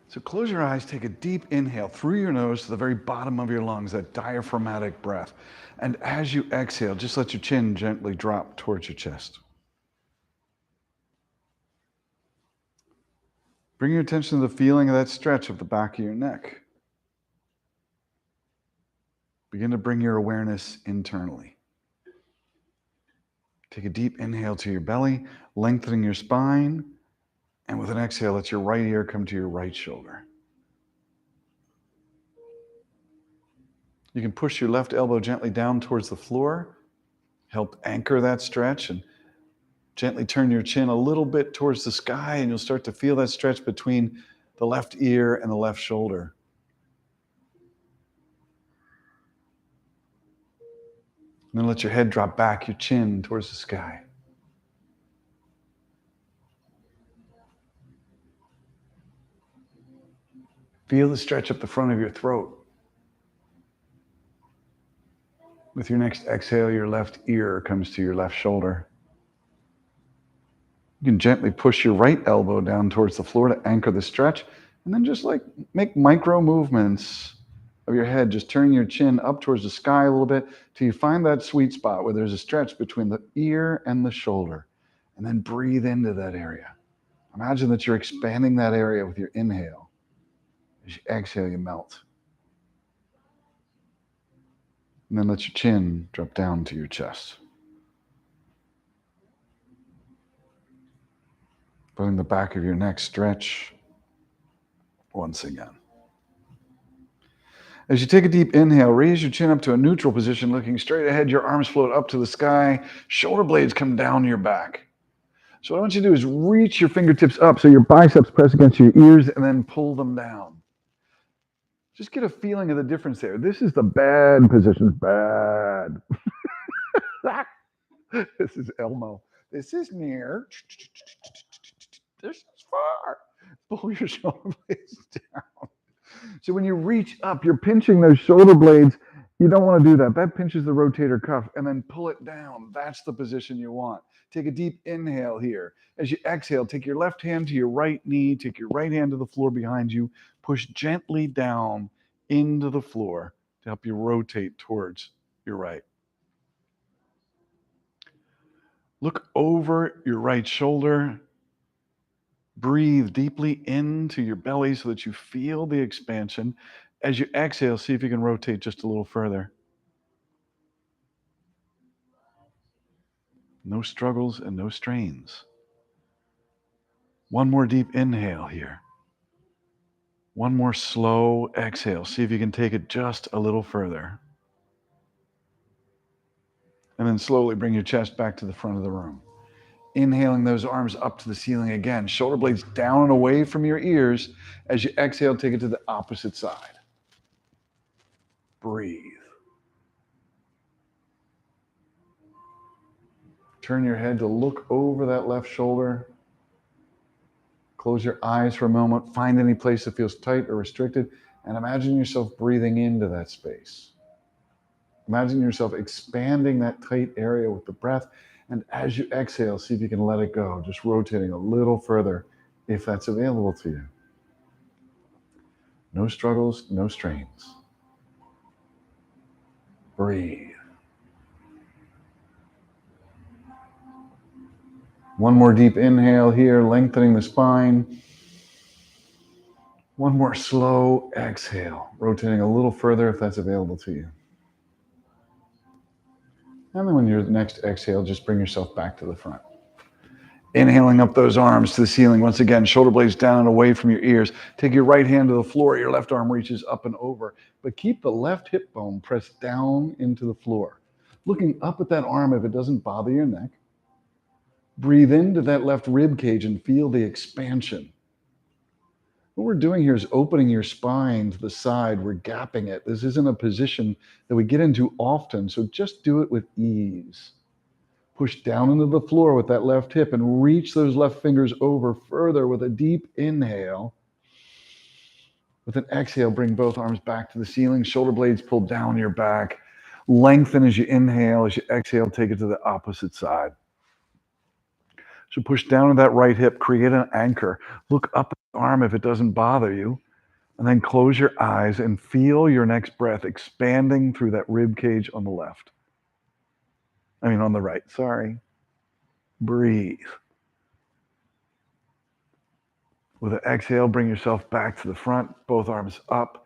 So close your eyes, take a deep inhale through your nose to the very bottom of your lungs, that diaphragmatic breath. And as you exhale, just let your chin gently drop towards your chest. Bring your attention to the feeling of that stretch of the back of your neck. Begin to bring your awareness internally. Take a deep inhale to your belly, lengthening your spine. And with an exhale, let your right ear come to your right shoulder. You can push your left elbow gently down towards the floor, help anchor that stretch, and gently turn your chin a little bit towards the sky, and you'll start to feel that stretch between the left ear and the left shoulder. And then let your head drop back, your chin towards the sky. Feel the stretch up the front of your throat. With your next exhale, your left ear comes to your left shoulder. You can gently push your right elbow down towards the floor to anchor the stretch, and then just like make micro movements of your head, just turning your chin up towards the sky a little bit till you find that sweet spot where there's a stretch between the ear and the shoulder, and then breathe into that area. Imagine that you're expanding that area with your inhale. As you exhale, you melt. And then let your chin drop down to your chest. Letting the back of your neck stretch once again. As you take a deep inhale, raise your chin up to a neutral position, looking straight ahead. Your arms float up to the sky. Shoulder blades come down your back. So what I want you to do is reach your fingertips up so your biceps press against your ears and then pull them down. Just get a feeling of the difference there. This is the bad position. Bad. This is Elmo. This is near. This is far. Pull your shoulder blades down. So when you reach up, you're pinching those shoulder blades. You don't want to do that. That pinches the rotator cuff, and then pull it down. That's the position you want. Take a deep inhale here. As you exhale, take your left hand to your right knee, take your right hand to the floor behind you, push gently down into the floor to help you rotate towards your right. Look over your right shoulder. Breathe deeply into your belly so that you feel the expansion. As you exhale, see if you can rotate just a little further. No struggles and no strains. One more deep inhale here. One more slow exhale. See if you can take it just a little further. And then slowly bring your chest back to the front of the room. Inhaling those arms up to the ceiling again. Shoulder blades down and away from your ears. As you exhale, take it to the opposite side. Breathe. Turn your head to look over that left shoulder. Close your eyes for a moment. Find any place that feels tight or restricted, and imagine yourself breathing into that space. Imagine yourself expanding that tight area with the breath, and as you exhale, see if you can let it go, just rotating a little further if that's available to you. No struggles, no strains. Breathe. One more deep inhale here, lengthening the spine. One more slow exhale, rotating a little further if that's available to you. And then when your next exhale, just bring yourself back to the front. Inhaling up those arms to the ceiling. Once again, shoulder blades down and away from your ears. Take your right hand to the floor. Your left arm reaches up and over. But keep the left hip bone pressed down into the floor. Looking up at that arm if it doesn't bother your neck. Breathe into that left rib cage and feel the expansion. What we're doing here is opening your spine to the side. We're gapping it. This isn't a position that we get into often, so just do it with ease. Push down into the floor with that left hip and reach those left fingers over further with a deep inhale. With an exhale, bring both arms back to the ceiling, shoulder blades pulled down your back. Lengthen as you inhale. As you exhale, take it to the opposite side. So push down to that right hip, create an anchor. Look up at the arm if it doesn't bother you. And then close your eyes and feel your next breath expanding through that rib cage on the left. On the right, sorry. Breathe. With an exhale, bring yourself back to the front, both arms up.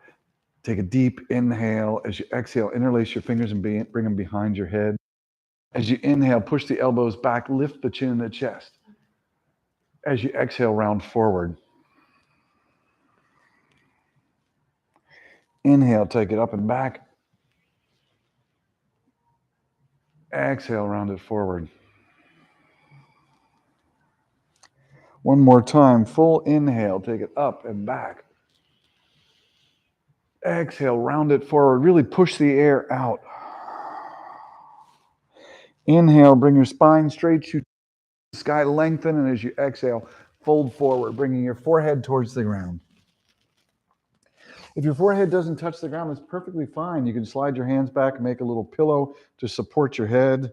Take a deep inhale. As you exhale, interlace your fingers and bring them behind your head. As you inhale, push the elbows back, lift the chin and the chest. As you exhale, round forward. Inhale, take it up and back. Exhale, round it forward. One more time, full inhale, take it up and back. Exhale, round it forward. Really push the air out. Inhale, bring your spine straight, shoot the sky, lengthen, and as you exhale, fold forward, bringing your forehead towards the ground. If your forehead doesn't touch the ground, that's perfectly fine. You can slide your hands back and make a little pillow to support your head.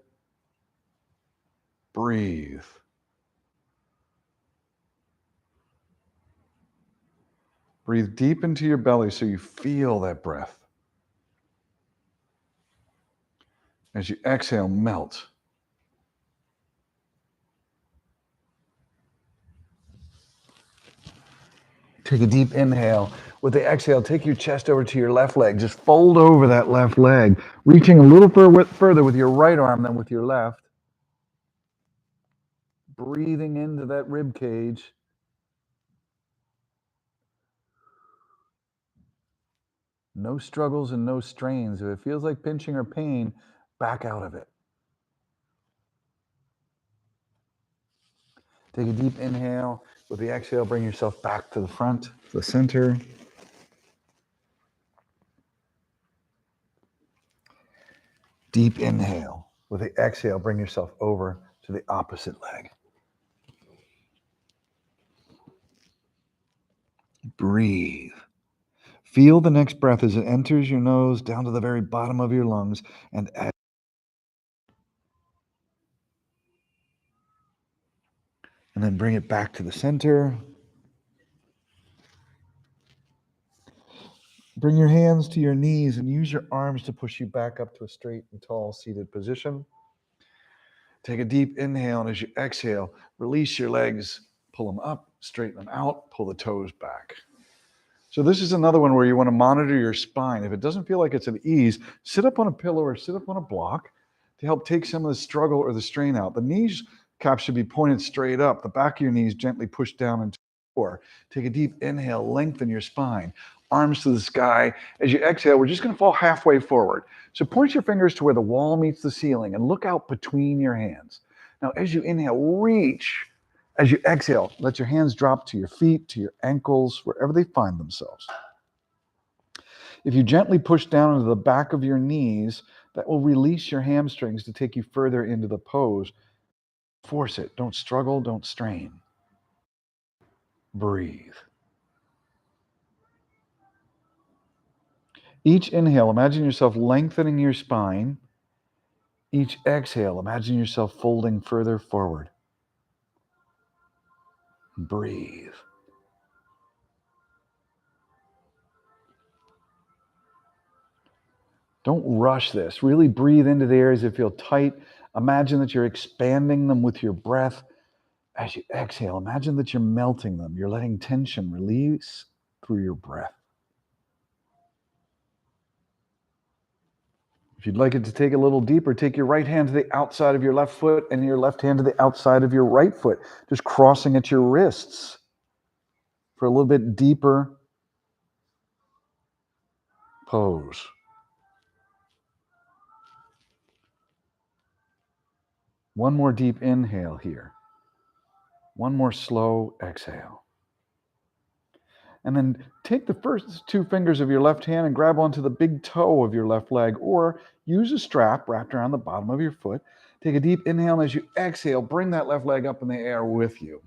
Breathe. Breathe deep into your belly so you feel that breath. As you exhale, melt. Take a deep inhale. With the exhale, take your chest over to your left leg. Just fold over that left leg, reaching a little further with your right arm than with your left. Breathing into that rib cage. No struggles and no strains. If it feels like pinching or pain, back out of it. Take a deep inhale. With the exhale, bring yourself back to the front, to the center. Deep inhale. With the exhale, bring yourself over to the opposite leg. Breathe. Feel the next breath as it enters your nose down to the very bottom of your lungs and then bring it back to the center. Bring your hands to your knees and use your arms to push you back up to a straight and tall seated position. Take a deep inhale, and as you exhale, release your legs, pull them up, straighten them out, pull the toes back. So this is another one where you want to monitor your spine. If it doesn't feel like it's at ease, sit up on a pillow or sit up on a block to help take some of the struggle or the strain out. The knees caps should be pointed straight up. The back of your knees gently pushed down into the floor. Take a deep inhale, lengthen your spine. Arms to the sky. As you exhale, we're just going to fall halfway forward. So point your fingers to where the wall meets the ceiling and look out between your hands. Now, as you inhale, reach. As you exhale, let your hands drop to your feet, to your ankles, wherever they find themselves. If you gently push down into the back of your knees, that will release your hamstrings to take you further into the pose. Force it. Don't struggle. Don't strain. Breathe. Each inhale, imagine yourself lengthening your spine. Each exhale, imagine yourself folding further forward. Breathe. Don't rush this. Really breathe into the areas that feel tight. Imagine that you're expanding them with your breath. As you exhale, imagine that you're melting them. You're letting tension release through your breath. If you'd like it to take a little deeper, take your right hand to the outside of your left foot and your left hand to the outside of your right foot, just crossing at your wrists for a little bit deeper pose. One more deep inhale here. One more slow exhale. And then take the first two fingers of your left hand and grab onto the big toe of your left leg, or use a strap wrapped around the bottom of your foot. Take a deep inhale, and as you exhale, bring that left leg up in the air with you.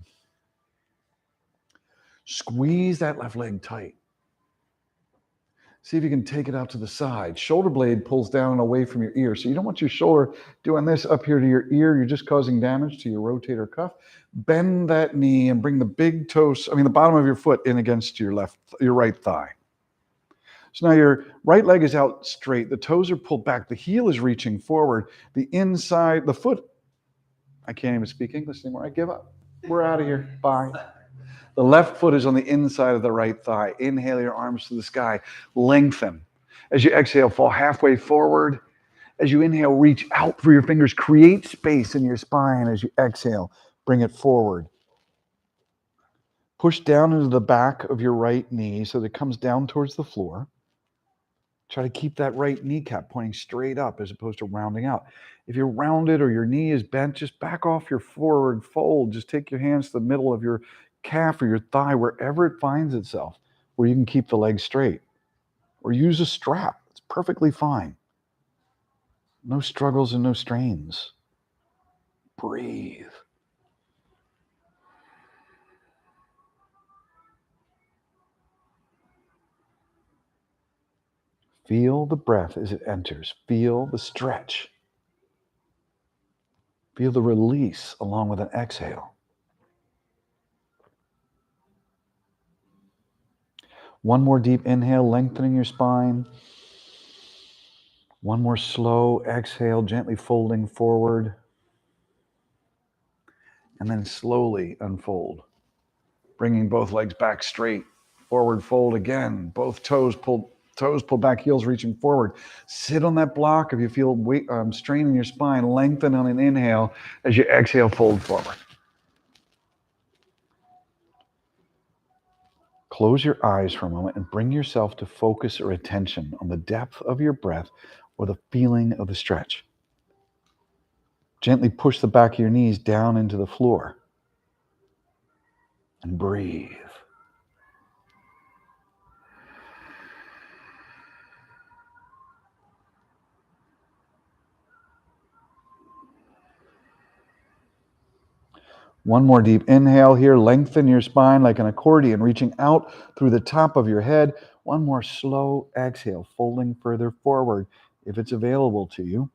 Squeeze that left leg tight. See if you can take it out to the side. Shoulder blade pulls down and away from your ear. So you don't want your shoulder doing this up here to your ear. You're just causing damage to your rotator cuff. Bend that knee and bring the big toes, the bottom of your foot in against your right thigh. So now your right leg is out straight. The toes are pulled back. The heel is reaching forward. The foot, I can't even speak English anymore. I give up. We're out of here. Bye. The left foot is on the inside of the right thigh. Inhale your arms to the sky. Lengthen. As you exhale, fall halfway forward. As you inhale, reach out through your fingers. Create space in your spine. As you exhale, bring it forward. Push down into the back of your right knee so that it comes down towards the floor. Try to keep that right kneecap pointing straight up as opposed to rounding out. If you're rounded or your knee is bent, just back off your forward fold. Just take your hands to the middle of your calf or your thigh, wherever it finds itself, where you can keep the leg straight. Or use a strap. It's perfectly fine. No struggles and no strains. Breathe. Feel the breath as it enters. Feel the stretch. Feel the release along with an exhale. One more deep inhale, lengthening your spine. One more slow exhale, gently folding forward. And then slowly unfold. Bringing both legs back straight. Forward fold again. Both toes pulled back, heels reaching forward. Sit on that block if you feel strain in your spine. Lengthen on an inhale. As you exhale, fold forward. Close your eyes for a moment and bring yourself to focus or attention on the depth of your breath or the feeling of the stretch. Gently push the back of your knees down into the floor and breathe. One more deep inhale here. Lengthen your spine like an accordion, reaching out through the top of your head. One more slow exhale, folding further forward if it's available to you.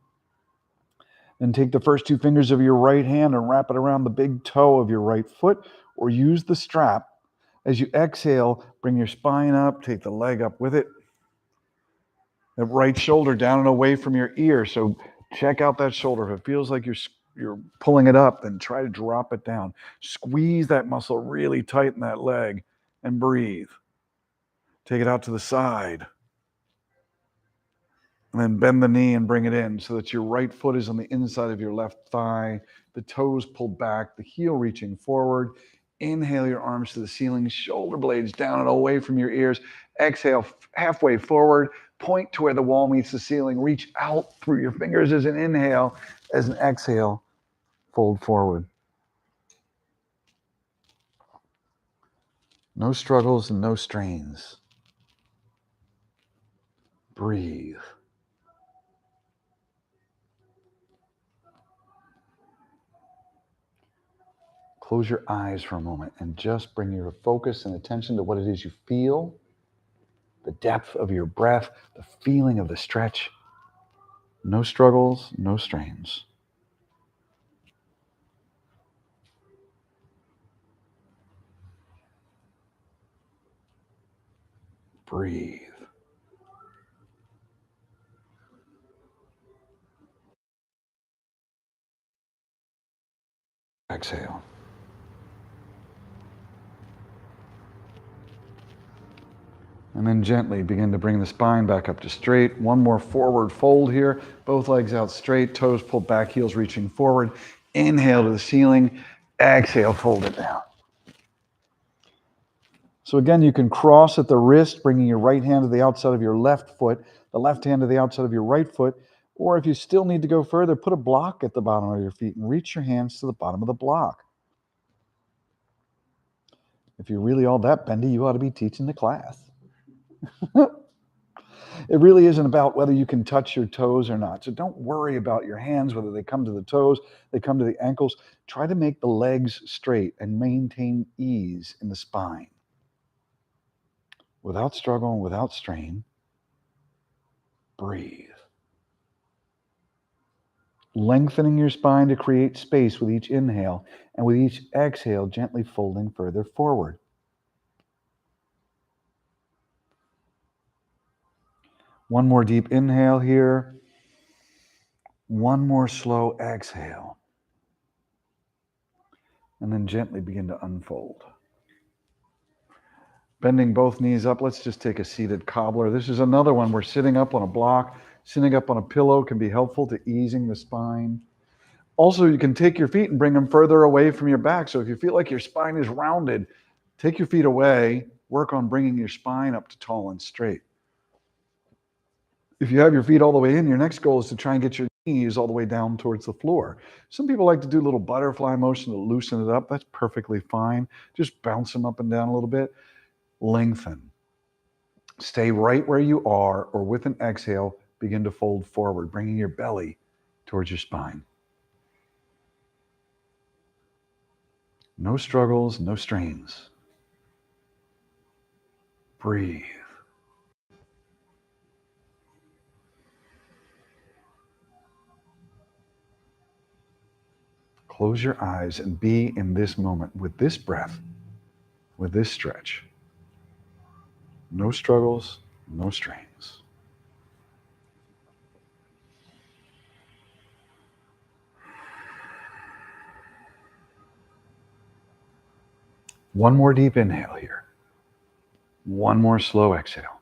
Then take the first two fingers of your right hand and wrap it around the big toe of your right foot, or use the strap. As you exhale, bring your spine up, take the leg up with it. That right shoulder down and away from your ear. So check out that shoulder. If it feels like you're pulling it up, then try to drop it down. Squeeze that muscle really tight in that leg and breathe. Take it out to the side. And then bend the knee and bring it in so that your right foot is on the inside of your left thigh, the toes pulled back, the heel reaching forward. Inhale your arms to the ceiling, shoulder blades down and away from your ears. Exhale halfway forward, point to where the wall meets the ceiling. Reach out through your fingers as an inhale. As an exhale, fold forward. No struggles and no strains. Breathe. Close your eyes for a moment and just bring your focus and attention to what it is you feel, the depth of your breath, the feeling of the stretch. No struggles, no strains. Breathe. Exhale. And then gently begin to bring the spine back up to straight. One more forward fold here. Both legs out straight, toes pulled back, heels reaching forward. Inhale to the ceiling. Exhale, fold it down. So again, you can cross at the wrist, bringing your right hand to the outside of your left foot, the left hand to the outside of your right foot. Or if you still need to go further, put a block at the bottom of your feet and reach your hands to the bottom of the block. If you're really all that bendy, you ought to be teaching the class. It really isn't about whether you can touch your toes or not. So don't worry about your hands, whether they come to the toes, they come to the ankles. Try to make the legs straight and maintain ease in the spine. Without struggle and without strain. Breathe. Lengthening your spine to create space with each inhale, and with each exhale, gently folding further forward. One more deep inhale here. One more slow exhale. And then gently begin to unfold. Bending both knees up, let's just take a seated cobbler. This is another one where sitting up on a block, sitting up on a pillow can be helpful to easing the spine. Also, you can take your feet and bring them further away from your back. So if you feel like your spine is rounded, take your feet away, work on bringing your spine up to tall and straight. If you have your feet all the way in, your next goal is to try and get your knees all the way down towards the floor. Some people like to do a little butterfly motion to loosen it up. That's perfectly fine. Just bounce them up and down a little bit. Lengthen. Stay right where you are, or with an exhale, begin to fold forward, bringing your belly towards your spine. No struggles, no strains. Breathe. Close your eyes and be in this moment with this breath, with this stretch. No struggles, no strains. One more deep inhale here. One more slow exhale.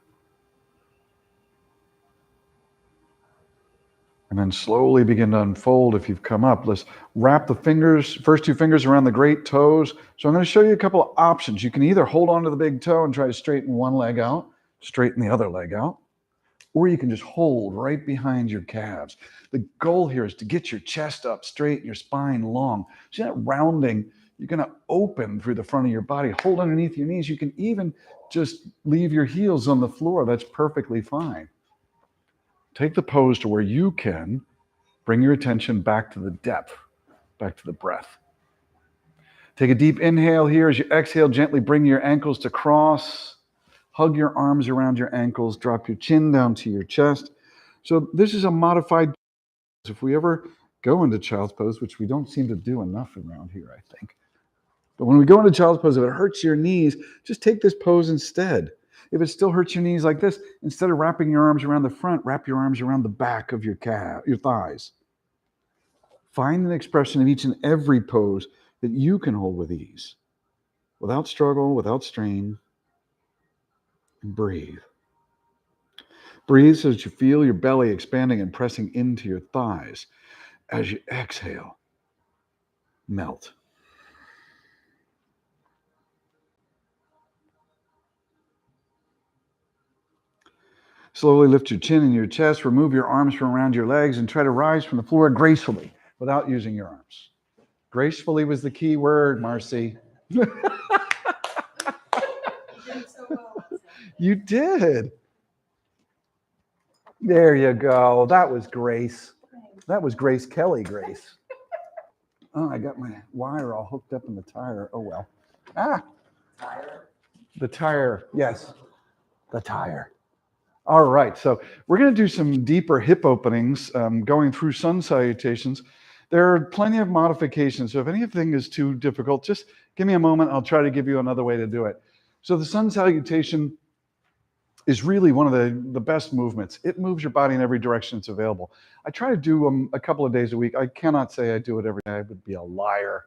And then slowly begin to unfold if you've come up. Let's wrap the fingers, first two fingers around the great toes. So I'm going to show you a couple of options. You can either hold on to the big toe and try to straighten one leg out, straighten the other leg out, or you can just hold right behind your calves. The goal here is to get your chest up straight and your spine long. See that rounding? You're going to open through the front of your body. Hold underneath your knees. You can even just leave your heels on the floor. That's perfectly fine. Take the pose to where you can bring your attention back to the depth, back to the breath. Take a deep inhale here. As you exhale, gently bring your ankles to cross. Hug your arms around your ankles. Drop your chin down to your chest. So this is a modified pose. If we ever go into child's pose, which we don't seem to do enough around here, I think. But when we go into child's pose, if it hurts your knees, just take this pose instead. If it still hurts your knees like this, instead of wrapping your arms around the front, wrap your arms around the back of your thighs. Find an expression of each and every pose that you can hold with ease, without struggle, without strain, and breathe. Breathe so that you feel your belly expanding and pressing into your thighs. As you exhale, melt. Slowly lift your chin and your chest, remove your arms from around your legs, and try to rise from the floor gracefully without using your arms. Gracefully was the key word, Marcy. You did. There you go. That was Grace. That was Grace Kelly, Grace. Oh, I got my wire all hooked up in the tire. Oh, well. Tire? The tire, yes. The tire. All right, so we're going to do some deeper hip openings, going through sun salutations. There are plenty of modifications, so if anything is too difficult, just give me a moment. I'll try to give you another way to do it. So the sun salutation is really one of the best movements. It moves your body in every direction it's available. I try to do them a couple of days a week. I cannot say I do it every day. I would be a liar.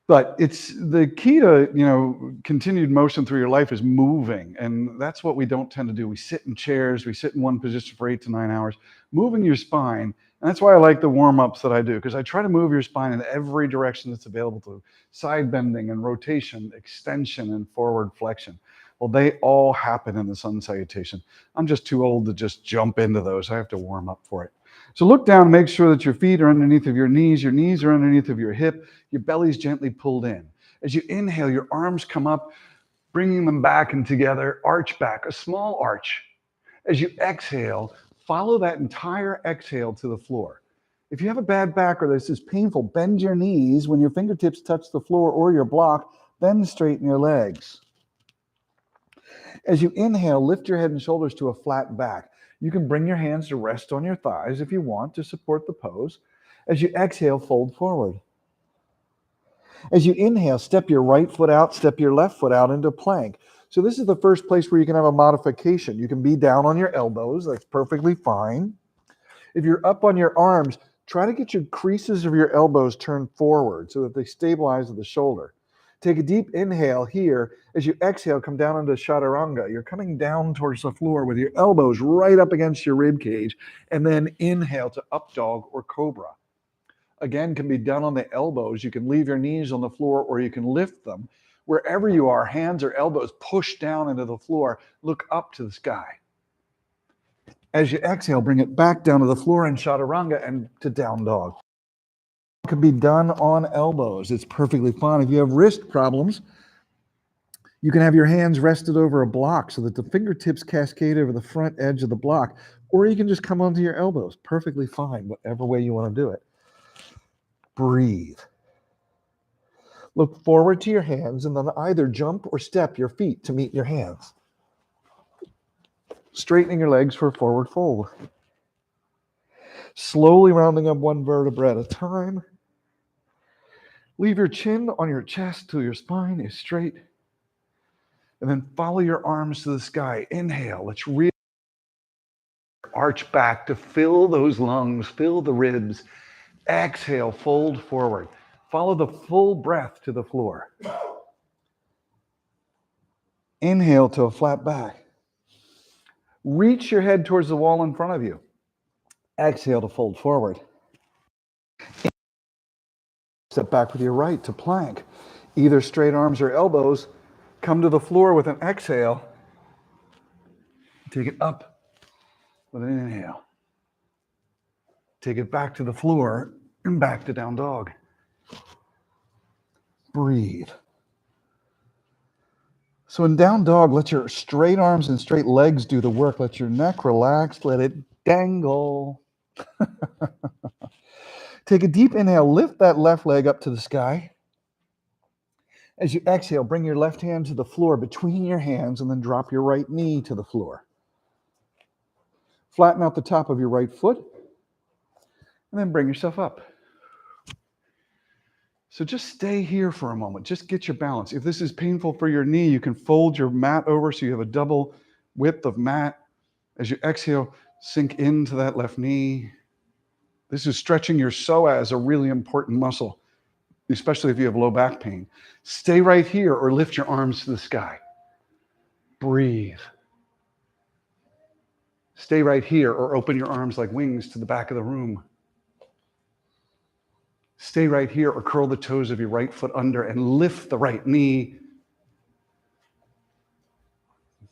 But it's the key to, continued motion through your life is moving. And that's what we don't tend to do. We sit in chairs, we sit in one position for 8 to 9 hours, moving your spine. And that's why I like the warm-ups that I do, because I try to move your spine in every direction that's available to side bending and rotation, extension and forward flexion. Well, they all happen in the sun salutation. I'm just too old to just jump into those. I have to warm up for it. So look down, make sure that your feet are underneath of your knees are underneath of your hip, your belly's gently pulled in. As you inhale, your arms come up, bringing them back and together, arch back, a small arch. As you exhale, follow that entire exhale to the floor. If you have a bad back or this is painful, bend your knees when your fingertips touch the floor or your block, then straighten your legs. As you inhale, lift your head and shoulders to a flat back. You can bring your hands to rest on your thighs if you want to support the pose. As you exhale, fold forward. As you inhale, step your right foot out, step your left foot out into plank. So this is the first place where you can have a modification. You can be down on your elbows. That's perfectly fine. If you're up on your arms, try to get your creases of your elbows turned forward so that they stabilize at the shoulder. Take a deep inhale here. As you exhale, come down into chaturanga. You're coming down towards the floor with your elbows right up against your rib cage, and then inhale to up dog or cobra. Again, can be done on the elbows. You can leave your knees on the floor or you can lift them. Wherever you are, hands or elbows push down into the floor. Look up to the sky. As you exhale, bring it back down to the floor in chaturanga and to down dog. It can be done on elbows. It's perfectly fine. If you have wrist problems, you can have your hands rested over a block so that the fingertips cascade over the front edge of the block, or you can just come onto your elbows. Perfectly fine, whatever way you want to do it. Breathe. Look forward to your hands and then either jump or step your feet to meet your hands. Straightening your legs for a forward fold. Slowly rounding up one vertebra at a time. Leave your chin on your chest till your spine is straight. And then follow your arms to the sky. Inhale. Let's really arch back to fill those lungs, fill the ribs. Exhale, fold forward. Follow the full breath to the floor. Inhale to a flat back. Reach your head towards the wall in front of you. Exhale to fold forward. Step back with your right to plank. Either straight arms or elbows. Come to the floor with an exhale. Take it up with an inhale. Take it back to the floor and back to down dog. Breathe. So in down dog, let your straight arms and straight legs do the work. Let your neck relax. Let it dangle. Take a deep inhale. Lift that left leg up to the sky. As you exhale, bring your left hand to the floor between your hands and then drop your right knee to the floor. Flatten out the top of your right foot and then bring yourself up. So just stay here for a moment. Just get your balance. If this is painful for your knee, you can fold your mat over so you have a double width of mat. As you exhale, sink into that left knee. This is stretching your psoas, a really important muscle, especially if you have low back pain. Stay right here or lift your arms to the sky. Breathe. Stay right here or open your arms like wings to the back of the room. Stay right here or curl the toes of your right foot under and lift the right knee.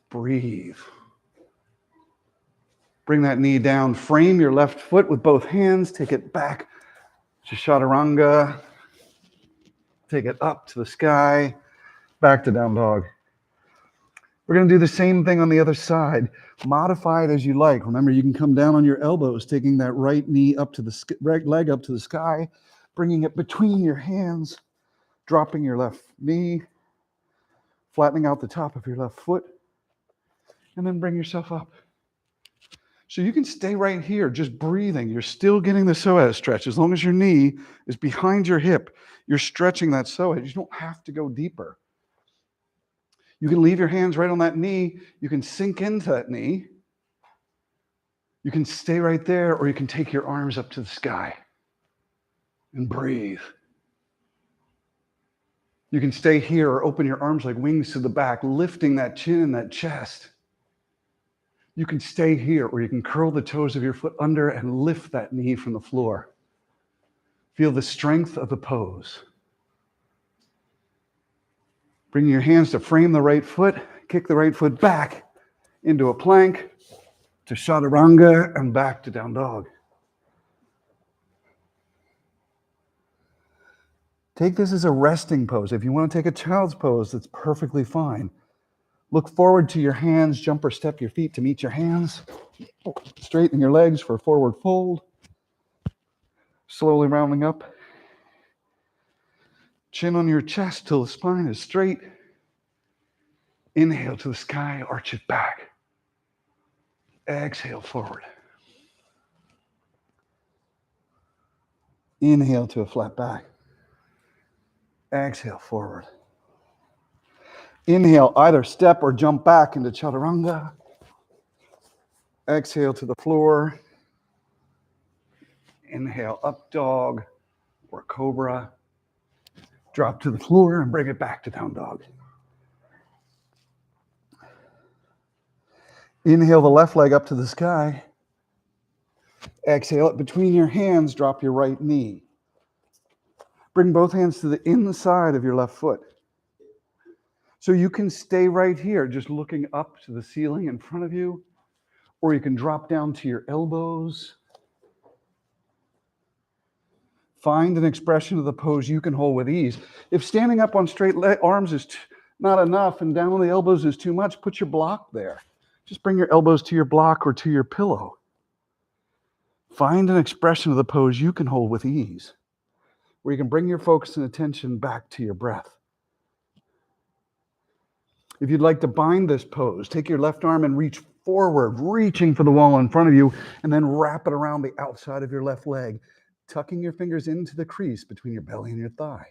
Breathe. Bring that knee down. Frame your left foot with both hands. Take it back to chaturanga. Take it up to the sky. Back to down dog. We're going to do the same thing on the other side. Modify it as you like. Remember, you can come down on your elbows, taking that right knee up to the right leg up to the sky, bringing it between your hands, dropping your left knee, flattening out the top of your left foot, and then bring yourself up. So you can stay right here, just breathing. You're still getting the psoas stretch. As long as your knee is behind your hip, you're stretching that psoas. You don't have to go deeper. You can leave your hands right on that knee. You can sink into that knee. You can stay right there, or you can take your arms up to the sky and breathe. You can stay here or open your arms like wings to the back, lifting that chin and that chest. You can stay here, or you can curl the toes of your foot under and lift that knee from the floor. Feel the strength of the pose. Bring your hands to frame the right foot, kick the right foot back into a plank, to chaturanga, and back to down dog. Take this as a resting pose. If you want to take a child's pose, that's perfectly fine. Look forward to your hands, jump or step your feet to meet your hands. Straighten your legs for a forward fold. Slowly rounding up. Chin on your chest till the spine is straight. Inhale to the sky, arch it back. Exhale forward. Inhale to a flat back. Exhale forward. Inhale, either step or jump back into chaturanga. Exhale to the floor. Inhale, up dog or cobra. Drop to the floor and bring it back to down dog. Inhale the left leg up to the sky. Exhale it between your hands, drop your right knee. Bring both hands to the inside of your left foot. So you can stay right here, just looking up to the ceiling in front of you, or you can drop down to your elbows. Find an expression of the pose you can hold with ease. If standing up on straight arms is not enough and down on the elbows is too much, put your block there. Just bring your elbows to your block or to your pillow. Find an expression of the pose you can hold with ease, where you can bring your focus and attention back to your breath. If you'd like to bind this pose, take your left arm and reach forward, reaching for the wall in front of you, and then wrap it around the outside of your left leg, tucking your fingers into the crease between your belly and your thigh.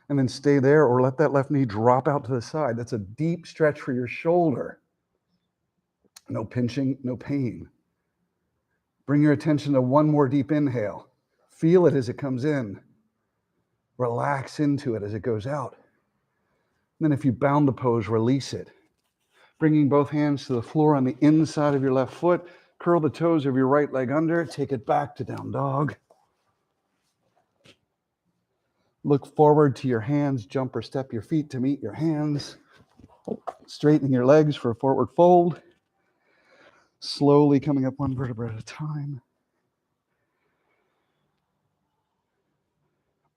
And then stay there or let that left knee drop out to the side. That's a deep stretch for your shoulder. No pinching, no pain. Bring your attention to one more deep inhale. Feel it as it comes in. Relax into it as it goes out. And then if you bound the pose, release it. Bringing both hands to the floor on the inside of your left foot. Curl the toes of your right leg under. Take it back to down dog. Look forward to your hands. Jump or step your feet to meet your hands. Straightening your legs for a forward fold. Slowly coming up one vertebra at a time.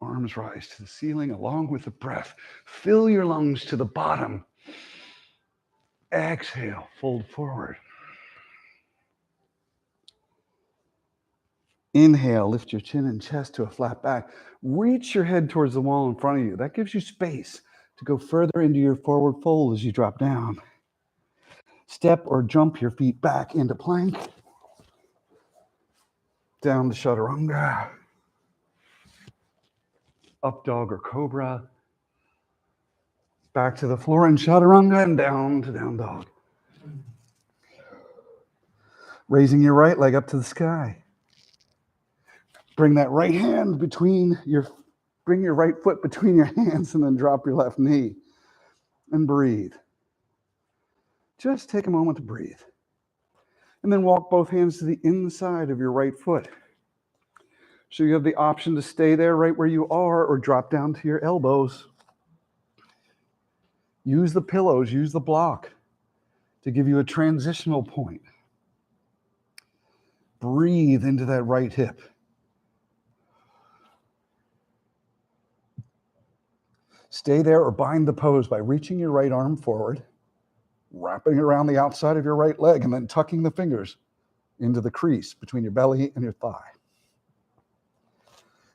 Arms rise to the ceiling along with the breath. Fill your lungs to the bottom. Exhale, fold forward. Inhale, lift your chin and chest to a flat back. Reach your head towards the wall in front of you. That gives you space to go further into your forward fold as you drop down. Step or jump your feet back into plank. Down to chaturanga. Up dog or cobra. Back to the floor in chaturanga and down to down dog. Raising your right leg up to the sky. Bring that right hand bring your right foot between your hands and then drop your left knee and breathe. Just take a moment to breathe. And then walk both hands to the inside of your right foot. So you have the option to stay there right where you are or drop down to your elbows. Use the pillows, use the block to give you a transitional point. Breathe into that right hip. Stay there or bind the pose by reaching your right arm forward, wrapping it around the outside of your right leg, and then tucking the fingers into the crease between your belly and your thigh.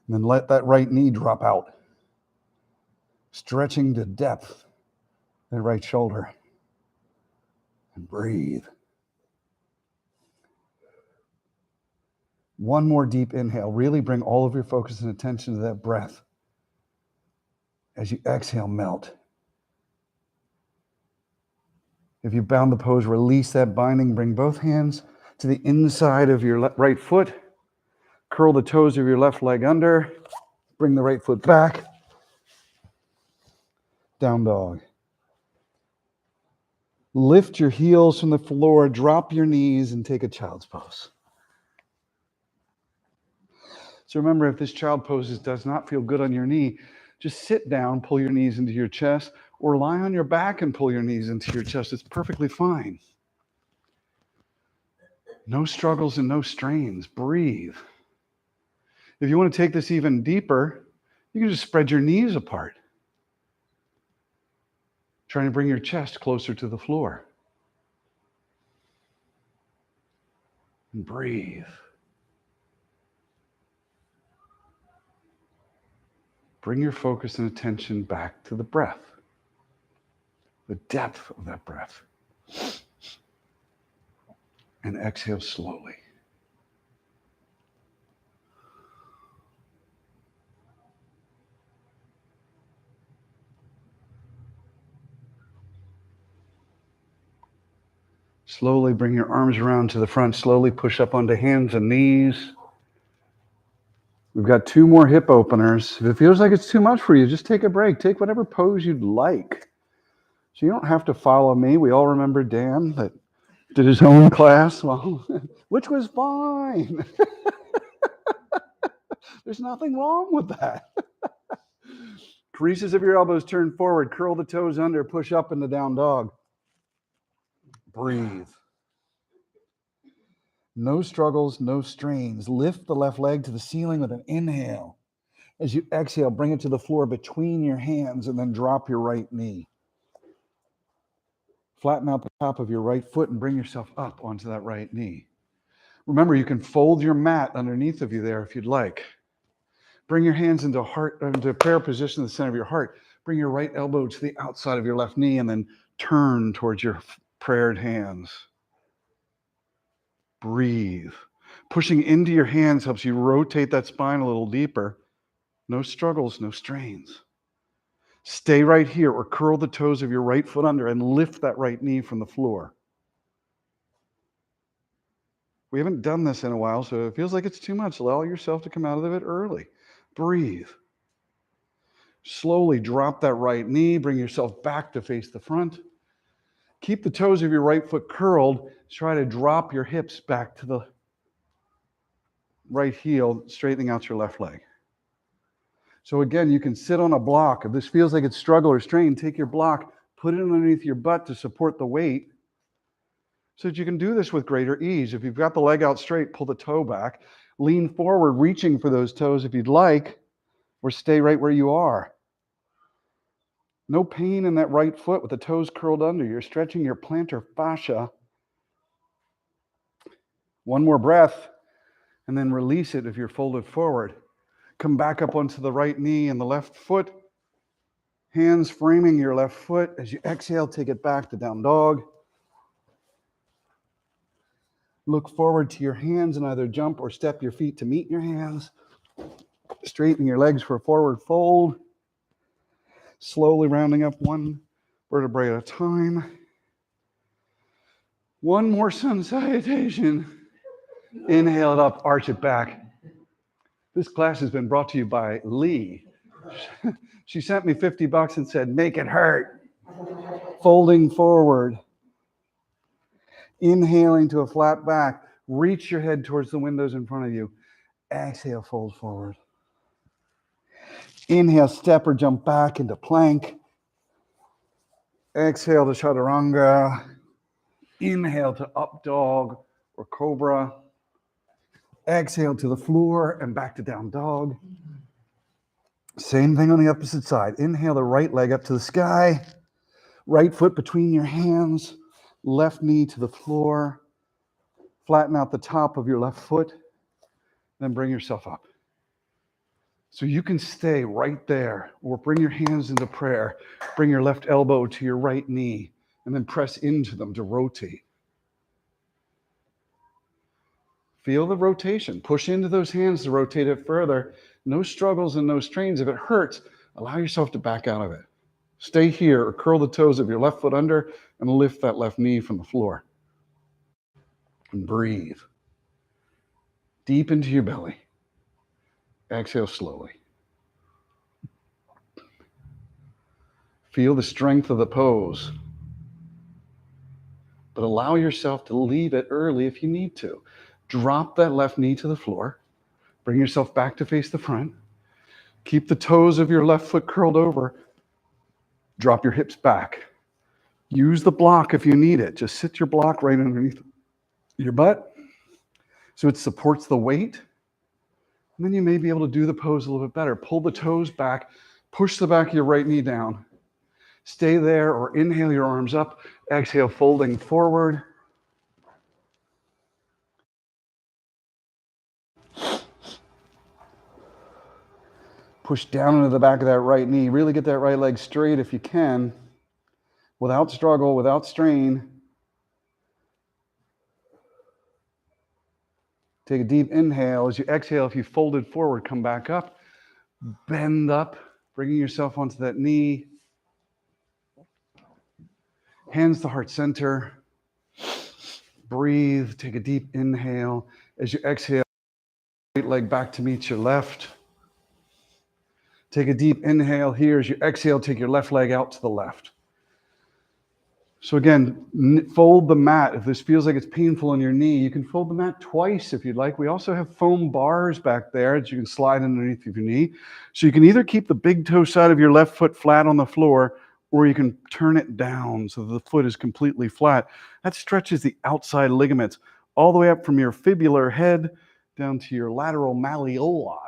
And then let that right knee drop out, stretching to depth that right shoulder. And breathe. One more deep inhale. Really bring all of your focus and attention to that breath. As you exhale, melt. If you bound the pose, release that binding. Bring both hands to the inside of your right foot. Curl the toes of your left leg under. Bring the right foot back. Down dog. Lift your heels from the floor. Drop your knees and take a child's pose. So remember, if this child pose does not feel good on your knee, just sit down, pull your knees into your chest, or lie on your back and pull your knees into your chest. It's perfectly fine. No struggles and no strains. Breathe. If you want to take this even deeper, you can just spread your knees apart, trying to bring your chest closer to the floor. And breathe. Bring your focus and attention back to the breath, the depth of that breath. And exhale slowly. Slowly bring your arms around to the front. Slowly push up onto hands and knees. We've got 2 more hip openers. If it feels like it's too much for you, just take a break. Take whatever pose you'd like. So you don't have to follow me. We all remember Dan that did his own class, well, which was fine. There's nothing wrong with that. Creases of your elbows turn forward. Curl the toes under. Push up into down dog. Breathe. No struggles, no strains. Lift the left leg to the ceiling with an inhale. As you exhale, bring it to the floor between your hands and then drop your right knee. Flatten out the top of your right foot and bring yourself up onto that right knee. Remember, you can fold your mat underneath of you there if you'd like. Bring your hands into prayer position in the center of your heart. Bring your right elbow to the outside of your left knee and then turn towards your prayed hands. Breathe. Pushing into your hands helps you rotate that spine a little deeper. No struggles, no strains. Stay right here or curl the toes of your right foot under and lift that right knee from the floor. We haven't done this in a while, so it feels like it's too much. Allow yourself to come out of it early. Breathe. Slowly drop that right knee. Bring yourself back to face the front. Keep the toes of your right foot curled. Try to drop your hips back to the right heel, straightening out your left leg. So again, you can sit on a block. If this feels like it's struggle or strain, take your block, put it underneath your butt to support the weight so that you can do this with greater ease. If you've got the leg out straight, pull the toe back. Lean forward, reaching for those toes if you'd like, or stay right where you are. No pain in that right foot with the toes curled under. You're stretching your plantar fascia. One more breath, and then release it if you're folded forward. Come back up onto the right knee and the left foot. Hands framing your left foot. As you exhale, take it back to down dog. Look forward to your hands and either jump or step your feet to meet your hands. Straighten your legs for a forward fold. Slowly rounding up one vertebrae at a time. One more sun salutation. Inhale it up, arch it back. This class has been brought to you by Lee. She sent me $50 and said, make it hurt. Folding forward. Inhaling to a flat back. Reach your head towards the windows in front of you. Exhale, fold forward. Inhale, step or jump back into plank. Exhale to chaturanga. Inhale to up dog or cobra. Exhale to the floor and back to down dog. Same thing on the opposite side. Inhale the right leg up to the sky. Right foot between your hands. Left knee to the floor. Flatten out the top of your left foot. Then bring yourself up. So you can stay right there or bring your hands into prayer. Bring your left elbow to your right knee and then press into them to rotate. Feel the rotation. Push into those hands to rotate it further. No struggles and no strains. If it hurts, allow yourself to back out of it. Stay here or curl the toes of your left foot under and lift that left knee from the floor. And breathe. Deep into your belly. Exhale slowly. Feel the strength of the pose. But allow yourself to leave it early if you need to. Drop that left knee to the floor. Bring yourself back to face the front. Keep the toes of your left foot curled over. Drop your hips back. Use the block if you need it. Just sit your block right underneath your butt so it supports the weight. And then you may be able to do the pose a little bit better. Pull the toes back. Push the back of your right knee down. Stay there or inhale your arms up. Exhale, folding forward. Push down into the back of that right knee. Really get that right leg straight if you can, without struggle, without strain. Take a deep inhale. As you exhale, if you folded forward, come back up, bend up, bringing yourself onto that knee. Hands to heart center. Breathe. Take a deep inhale. As you exhale, right leg back to meet your left. Take a deep inhale here. As you exhale, take your left leg out to the left. So again, fold the mat. If this feels like it's painful on your knee, you can fold the mat twice if you'd like. We also have foam bars back there that you can slide underneath of your knee. So you can either keep the big toe side of your left foot flat on the floor, or you can turn it down so the foot is completely flat. That stretches the outside ligaments all the way up from your fibular head down to your lateral malleoli.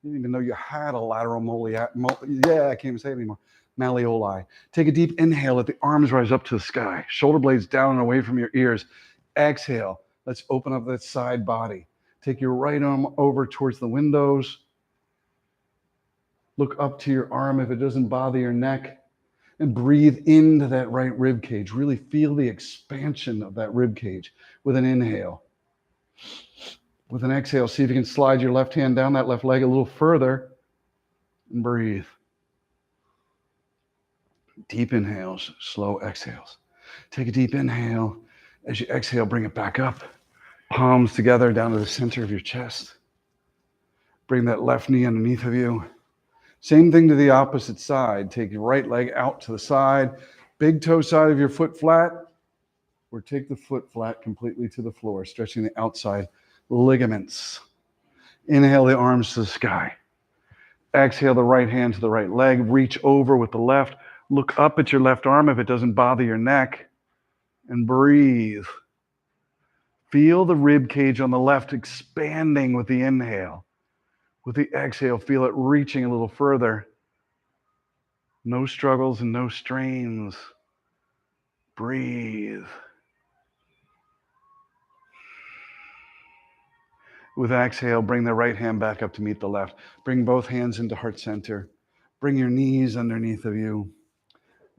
You didn't even know you had a lateral yeah, I can't even say it anymore. Malleoli. Take a deep inhale. Let the arms rise up to the sky. Shoulder blades down and away from your ears. Exhale. Let's open up that side body. Take your right arm over towards the windows. Look up to your arm if it doesn't bother your neck. And breathe into that right rib cage. Really feel the expansion of that rib cage with an inhale. With an exhale, see if you can slide your left hand down that left leg a little further and breathe. Deep inhales, slow exhales. Take a deep inhale. As you exhale, bring it back up. Palms together down to the center of your chest. Bring that left knee underneath of you. Same thing to the opposite side. Take your right leg out to the side. Big toe side of your foot flat, or take the foot flat completely to the floor, stretching the outside ligaments. Inhale the arms to the sky. Exhale the right hand to the right leg. Reach over with the left. Look up at your left arm if it doesn't bother your neck. And breathe. Feel the rib cage on the left expanding with the inhale. With the exhale, feel it reaching a little further. No struggles and no strains. Breathe. With exhale, bring the right hand back up to meet the left. Bring both hands into heart center. Bring your knees underneath of you.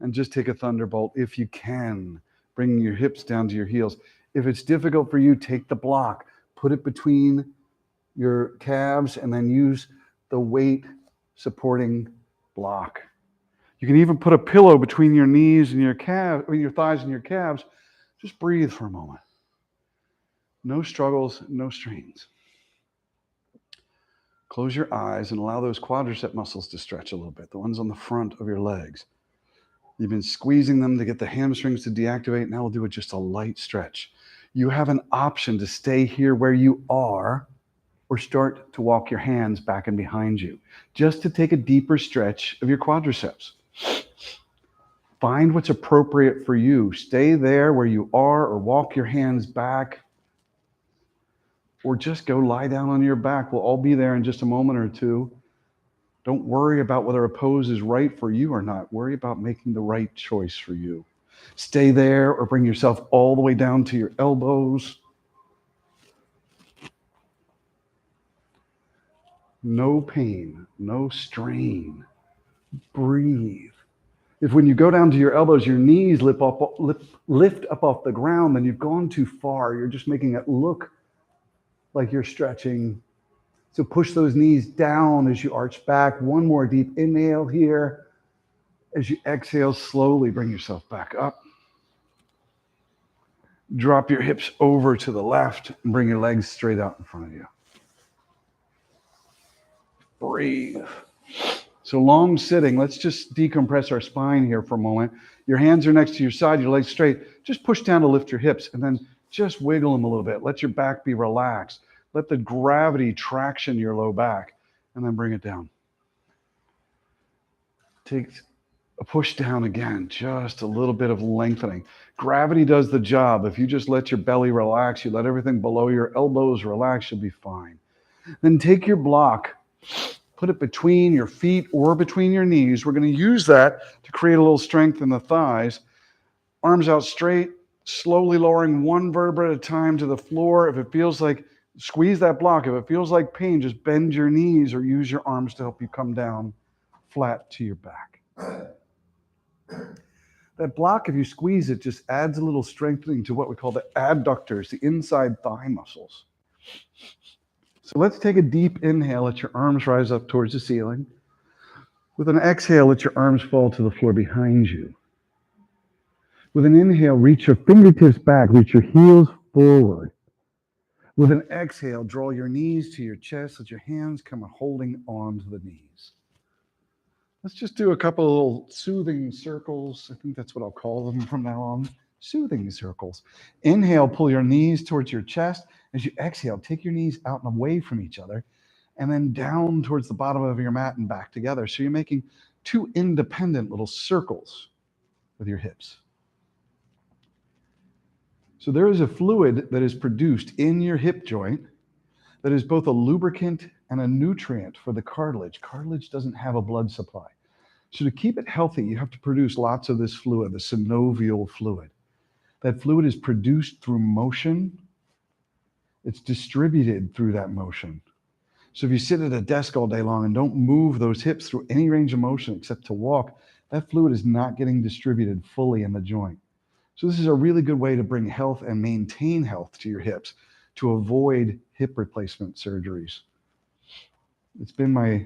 And just take a thunderbolt if you can, bringing your hips down to your heels. If it's difficult for you, take the block, put it between your calves, and then use the weight supporting block. You can even put a pillow between your knees and your thighs and your calves. Just breathe for a moment. No struggles, no strains. Close your eyes and allow those quadricep muscles to stretch a little bit, the ones on the front of your legs. You've been squeezing them to get the hamstrings to deactivate. Now we'll do just a light stretch. You have an option to stay here where you are or start to walk your hands back and behind you, just to take a deeper stretch of your quadriceps. Find what's appropriate for you. Stay there where you are or walk your hands back or just go lie down on your back. We'll all be there in just a moment or two. Don't worry about whether a pose is right for you or not. Worry about making the right choice for you. Stay there or bring yourself all the way down to your elbows. No pain, no strain. Breathe. If when you go down to your elbows, your knees lift up off the ground, then you've gone too far. You're just making it look like you're stretching. So push those knees down as you arch back. One more deep inhale here. As you exhale, slowly bring yourself back up. Drop your hips over to the left and bring your legs straight out in front of you. Breathe. So long sitting, let's just decompress our spine here for a moment. Your hands are next to your side, your legs straight. Just push down to lift your hips and then just wiggle them a little bit. Let your back be relaxed. Let the gravity traction your low back and then bring it down. Take a push down again, just a little bit of lengthening. Gravity does the job. If you just let your belly relax, you let everything below your elbows relax, you'll be fine. Then take your block, put it between your feet or between your knees. We're going to use that to create a little strength in the thighs. Arms out straight, slowly lowering one vertebra at a time to the floor. If it feels like, squeeze that block. If it feels like pain, just bend your knees or use your arms to help you come down flat to your back. That block, if you squeeze it, just adds a little strengthening to what we call the adductors, the inside thigh muscles. So let's take a deep inhale. Let your arms rise up towards the ceiling. With an exhale, let your arms fall to the floor behind you. With an inhale, reach your fingertips back, reach your heels forward. With an exhale, draw your knees to your chest. Let your hands come holding on to the knees. Let's just do a couple of little soothing circles. I think that's what I'll call them from now on. Soothing circles. Inhale, pull your knees towards your chest. As you exhale, take your knees out and away from each other, and then down towards the bottom of your mat and back together. So you're making two independent little circles with your hips. So there is a fluid that is produced in your hip joint that is both a lubricant and a nutrient for the cartilage. Cartilage doesn't have a blood supply. So to keep it healthy, you have to produce lots of this fluid, the synovial fluid. That fluid is produced through motion. It's distributed through that motion. So if you sit at a desk all day long and don't move those hips through any range of motion except to walk, that fluid is not getting distributed fully in the joint. So this is a really good way to bring health and maintain health to your hips, to avoid hip replacement surgeries. It's been my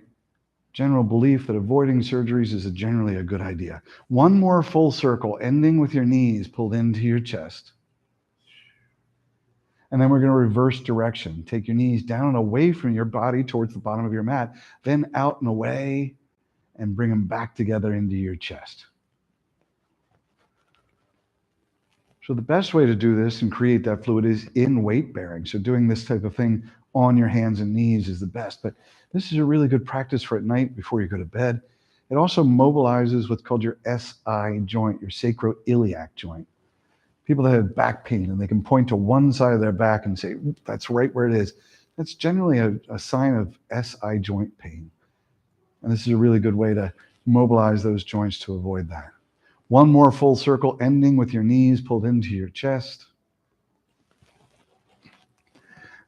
general belief that avoiding surgeries is generally a good idea. One more full circle, ending with your knees pulled into your chest. And then we're going to reverse direction. Take your knees down and away from your body towards the bottom of your mat, then out and away, and bring them back together into your chest. So the best way to do this and create that fluid is in weight bearing. So doing this type of thing on your hands and knees is the best. But this is a really good practice for at night before you go to bed. It also mobilizes what's called your SI joint, your sacroiliac joint. People that have back pain and they can point to one side of their back and say, that's right where it is. That's generally a sign of SI joint pain. And this is a really good way to mobilize those joints to avoid that. One more full circle, ending with your knees pulled into your chest.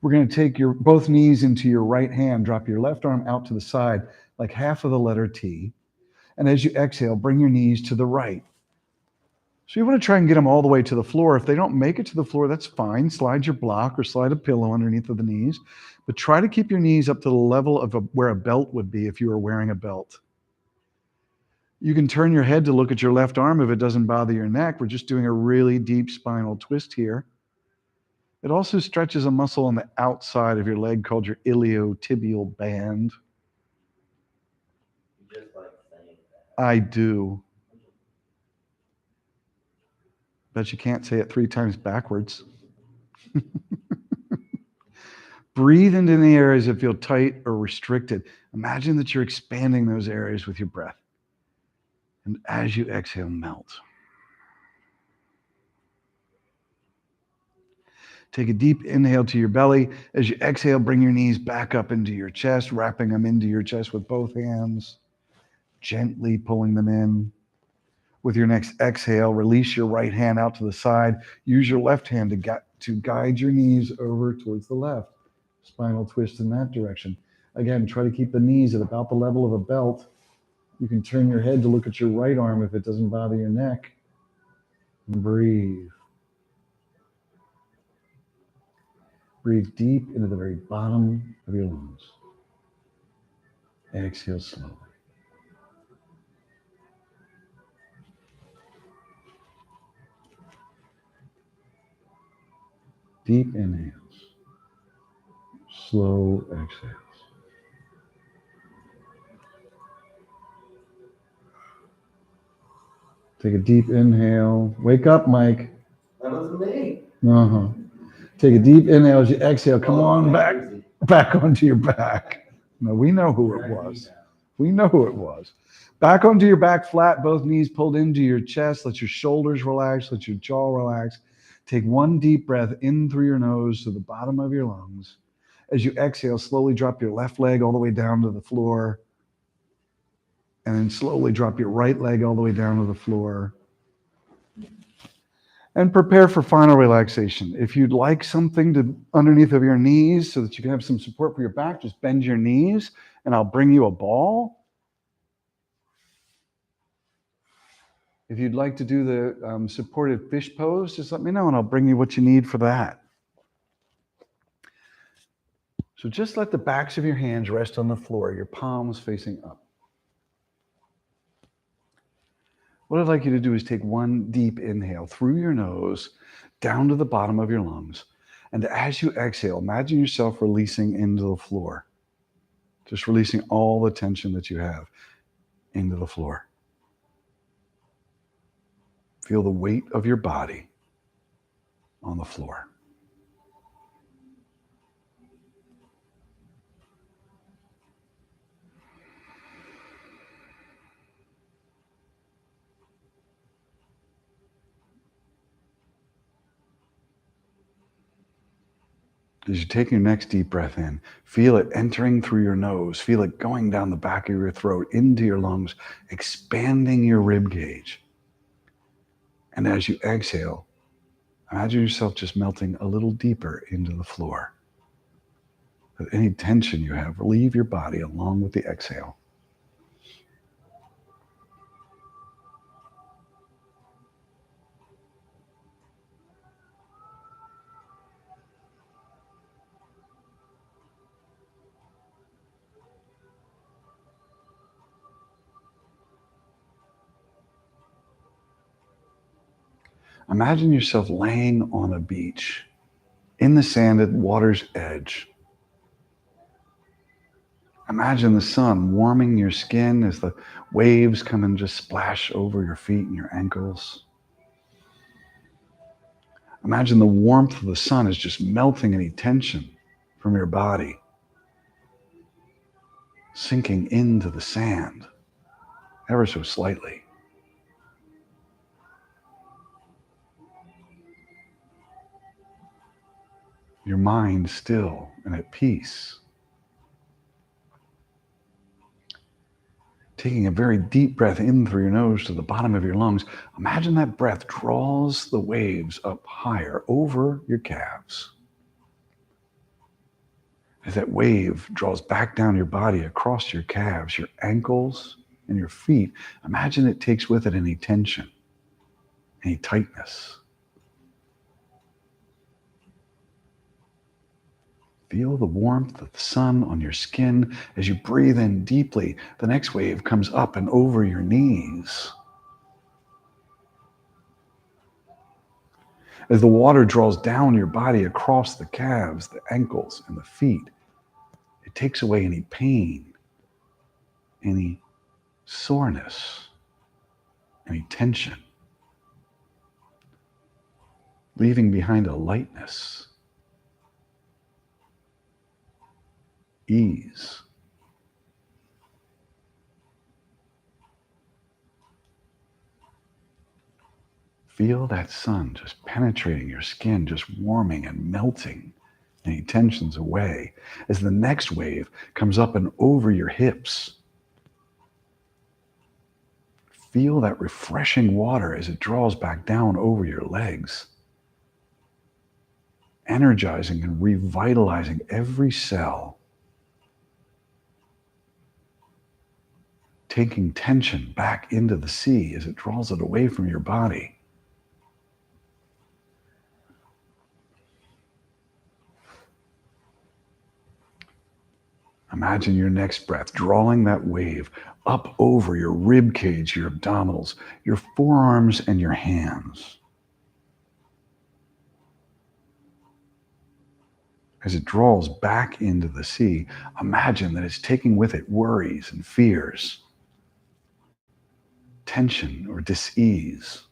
We're going to take your both knees into your right hand, drop your left arm out to the side, like half of the letter T. And as you exhale, bring your knees to the right. So you want to try and get them all the way to the floor. If they don't make it to the floor, that's fine. Slide your block or slide a pillow underneath of the knees. But try to keep your knees up to the level of where a belt would be if you were wearing a belt. You can turn your head to look at your left arm if it doesn't bother your neck. We're just doing a really deep spinal twist here. It also stretches a muscle on the outside of your leg called your iliotibial band. You just like saying that. I do. Bet you can't say it 3 times backwards. Breathe into the areas that feel tight or restricted. Imagine that you're expanding those areas with your breath. And as you exhale, melt. Take a deep inhale to your belly. As you exhale, bring your knees back up into your chest, wrapping them into your chest with both hands, gently pulling them in. With your next exhale, release your right hand out to the side. Use your left hand to guide your knees over towards the left. Spinal twist in that direction. Again, try to keep the knees at about the level of a belt. You can turn your head to look at your right arm if it doesn't bother your neck. And breathe. Breathe deep into the very bottom of your lungs. Exhale slowly. Deep inhales. Slow exhales. Take a deep inhale. Wake up, Mike. That was me. Uh-huh. Take a deep inhale as you exhale. Come on back onto your back. No, we know who it was. We know who it was. Back onto your back flat, both knees pulled into your chest. Let your shoulders relax. Let your jaw relax. Take one deep breath in through your nose to the bottom of your lungs. As you exhale, slowly drop your left leg all the way down to the floor. And then slowly drop your right leg all the way down to the floor. And prepare for final relaxation. If you'd like something to underneath of your knees so that you can have some support for your back, just bend your knees and I'll bring you a ball. If you'd like to do the supported fish pose, just let me know and I'll bring you what you need for that. So just let the backs of your hands rest on the floor, your palms facing up. What I'd like you to do is take one deep inhale through your nose, down to the bottom of your lungs. And as you exhale, imagine yourself releasing into the floor. Just releasing all the tension that you have into the floor. Feel the weight of your body on the floor. As you take your next deep breath in, feel it entering through your nose. Feel it going down the back of your throat into your lungs, expanding your rib cage. And as you exhale, imagine yourself just melting a little deeper into the floor. With any tension you have, relieve your body along with the exhale. Imagine yourself laying on a beach in the sand at water's edge. Imagine the sun warming your skin as the waves come and just splash over your feet and your ankles. Imagine the warmth of the sun is just melting any tension from your body, sinking into the sand ever so slightly. Your mind still and at peace. Taking a very deep breath in through your nose to the bottom of your lungs, imagine that breath draws the waves up higher over your calves. As that wave draws back down your body across your calves, your ankles, and your feet, imagine it takes with it any tension, any tightness. Feel the warmth of the sun on your skin as you breathe in deeply. The next wave comes up and over your knees. As the water draws down your body across the calves, the ankles, and the feet, it takes away any pain, any soreness, any tension, leaving behind a lightness, ease. Feel that sun just penetrating your skin, just warming and melting any tensions away as the next wave comes up and over your hips. Feel that refreshing water as it draws back down over your legs, energizing and revitalizing every cell, taking tension back into the sea as it draws it away from your body. Imagine your next breath drawing that wave up over your rib cage, your abdominals, your forearms, and your hands. As it draws back into the sea, imagine that it's taking with it worries and fears, tension or dis-ease.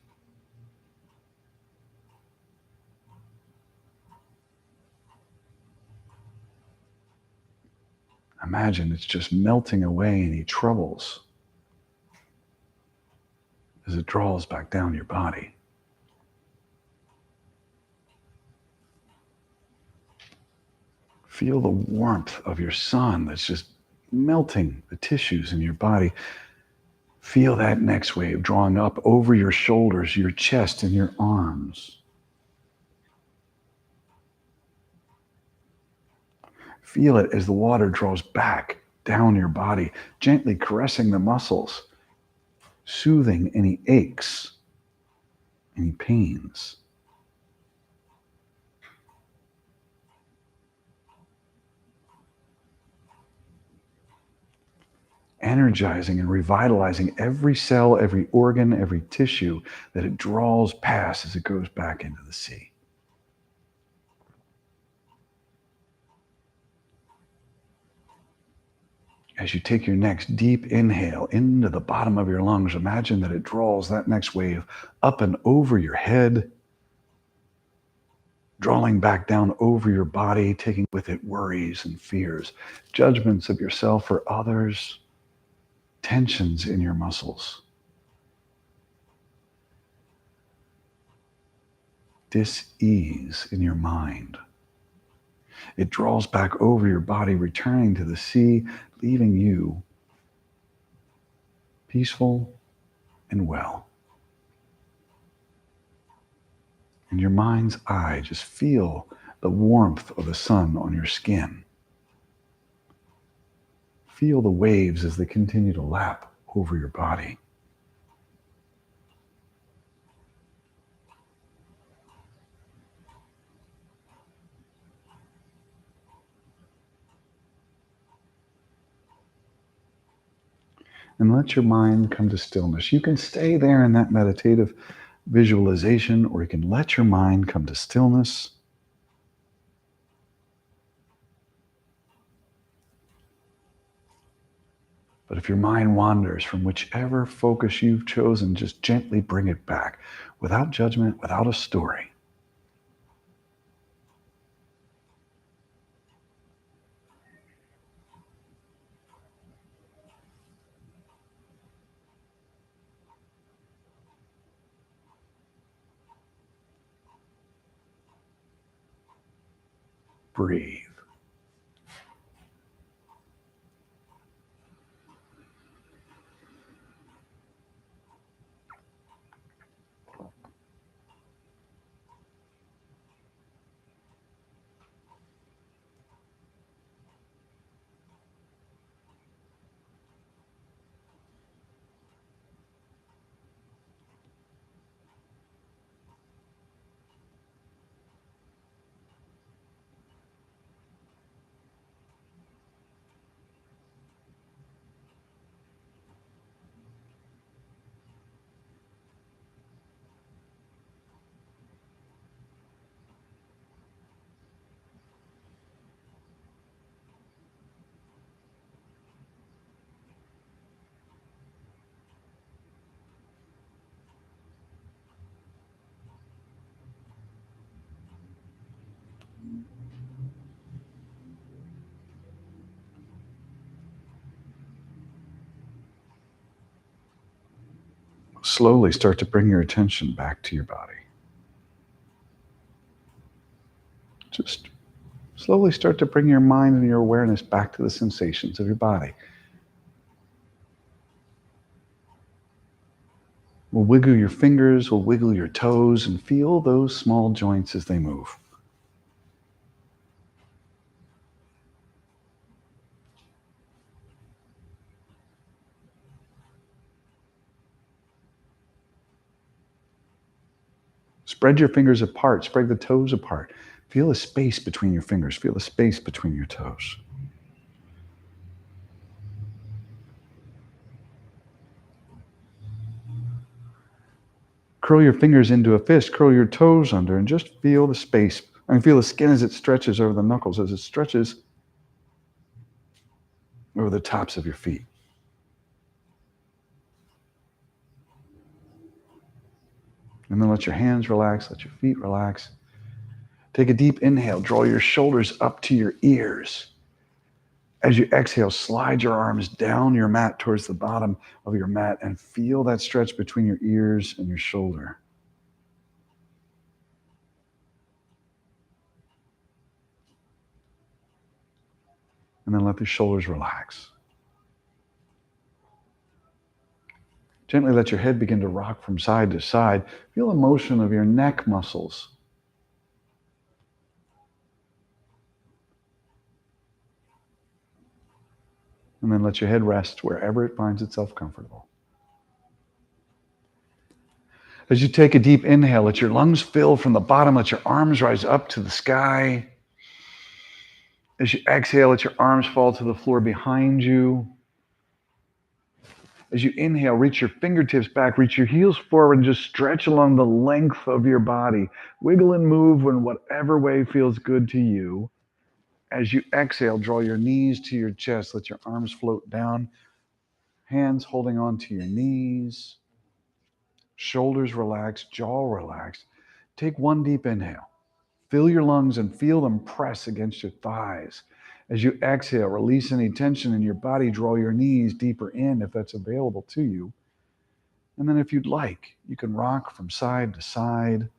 Imagine it's just melting away any troubles as it draws back down your body. Feel the warmth of your sun that's just melting the tissues in your body. Feel that next wave drawing up over your shoulders, your chest, and your arms. Feel it as the water draws back down your body, gently caressing the muscles, soothing any aches, any pains. energizing and revitalizing every cell, every organ, every tissue that it draws past as it goes back into the sea. As you take your next deep inhale into the bottom of your lungs, imagine that it draws that next wave up and over your head, drawing back down over your body, taking with it worries and fears, judgments of yourself or others, tensions in your muscles, dis-ease in your mind. It draws back over your body, returning to the sea, leaving you peaceful and well. In your mind's eye, just feel the warmth of the sun on your skin. Feel the waves as they continue to lap over your body. And let your mind come to stillness. You can stay there in that meditative visualization, or you can let your mind come to stillness. But if your mind wanders from whichever focus you've chosen, just gently bring it back without judgment, without a story. Breathe. Slowly start to bring your attention back to your body. Just slowly start to bring your mind and your awareness back to the sensations of your body. We'll wiggle your fingers, we'll wiggle your toes, and feel those small joints as they move. Spread your fingers apart, spread the toes apart. Feel a space between your fingers, feel a space between your toes. Curl your fingers into a fist, curl your toes under, and just feel the space. Feel the skin as it stretches over the knuckles, as it stretches over the tops of your feet. And then let your hands relax, let your feet relax. Take a deep inhale, draw your shoulders up to your ears. As you exhale, slide your arms down your mat towards the bottom of your mat and feel that stretch between your ears and your shoulder. And then let the shoulders relax. Gently let your head begin to rock from side to side. Feel the motion of your neck muscles. And then let your head rest wherever it finds itself comfortable. As you take a deep inhale, let your lungs fill from the bottom, let your arms rise up to the sky. As you exhale, let your arms fall to the floor behind you. As you inhale, reach your fingertips back, reach your heels forward, and just stretch along the length of your body. Wiggle and move in whatever way feels good to you. As you exhale, draw your knees to your chest. Let your arms float down. Hands holding on to your knees. Shoulders relaxed, jaw relaxed. Take one deep inhale. Fill your lungs and feel them press against your thighs. As you exhale, release any tension in your body. Draw your knees deeper in if that's available to you. And then if you'd like, you can rock from side to side.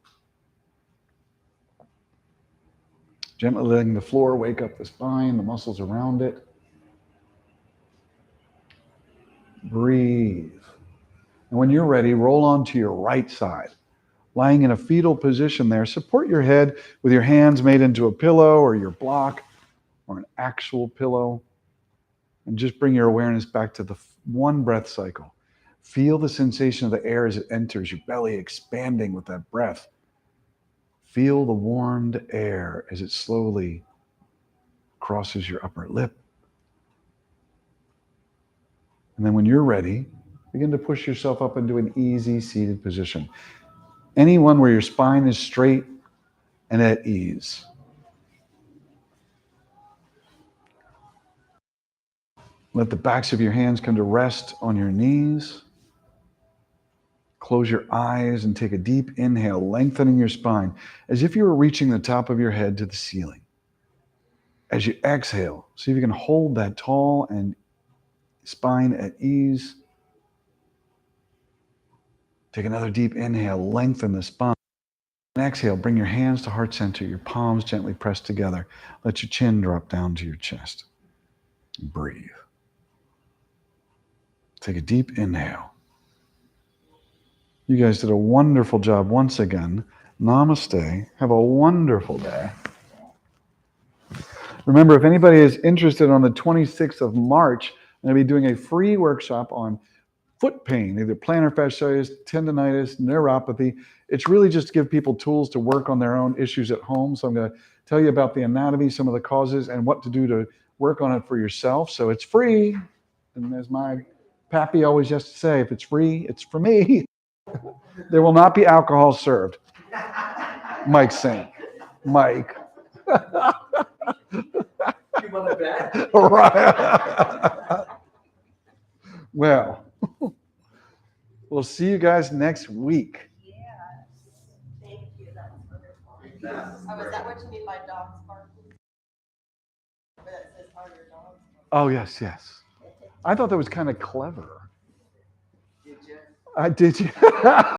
Gently letting the floor wake up the spine, the muscles around it. Breathe. And when you're ready, roll onto your right side. Lying in a fetal position there, support your head with your hands made into a pillow or your block or an actual pillow. And just bring your awareness back to the one breath cycle. Feel the sensation of the air as it enters, your belly expanding with that breath. Feel the warmed air as it slowly crosses your upper lip. And then when you're ready, begin to push yourself up into an easy seated position. Any one where your spine is straight and at ease. Let the backs of your hands come to rest on your knees. Close your eyes and take a deep inhale, lengthening your spine as if you were reaching the top of your head to the ceiling. As you exhale, see if you can hold that tall and spine at ease. Take another deep inhale, lengthen the spine. And exhale, bring your hands to heart center, your palms gently pressed together. Let your chin drop down to your chest. Breathe. Take a deep inhale. You guys did a wonderful job once again. Namaste. Have a wonderful day. Remember, if anybody is interested, on the 26th of March, I'm going to be doing a free workshop on foot pain, either plantar fasciitis, tendonitis, neuropathy. It's really just to give people tools to work on their own issues at home. So I'm going to tell you about the anatomy, some of the causes, and what to do to work on it for yourself. So it's free. And as my pappy always used to say, if it's free, it's for me. There will not be alcohol served. Mike's saying. Mike. You want to bet? Right. Well, we'll see you guys next week. Yes, thank you, that's wonderful. That's Oh, is great. that what you mean by dogs barking? Where that says, are your dogs barking? Oh, yes, yes. I thought that was kind of clever. Did you? Did you?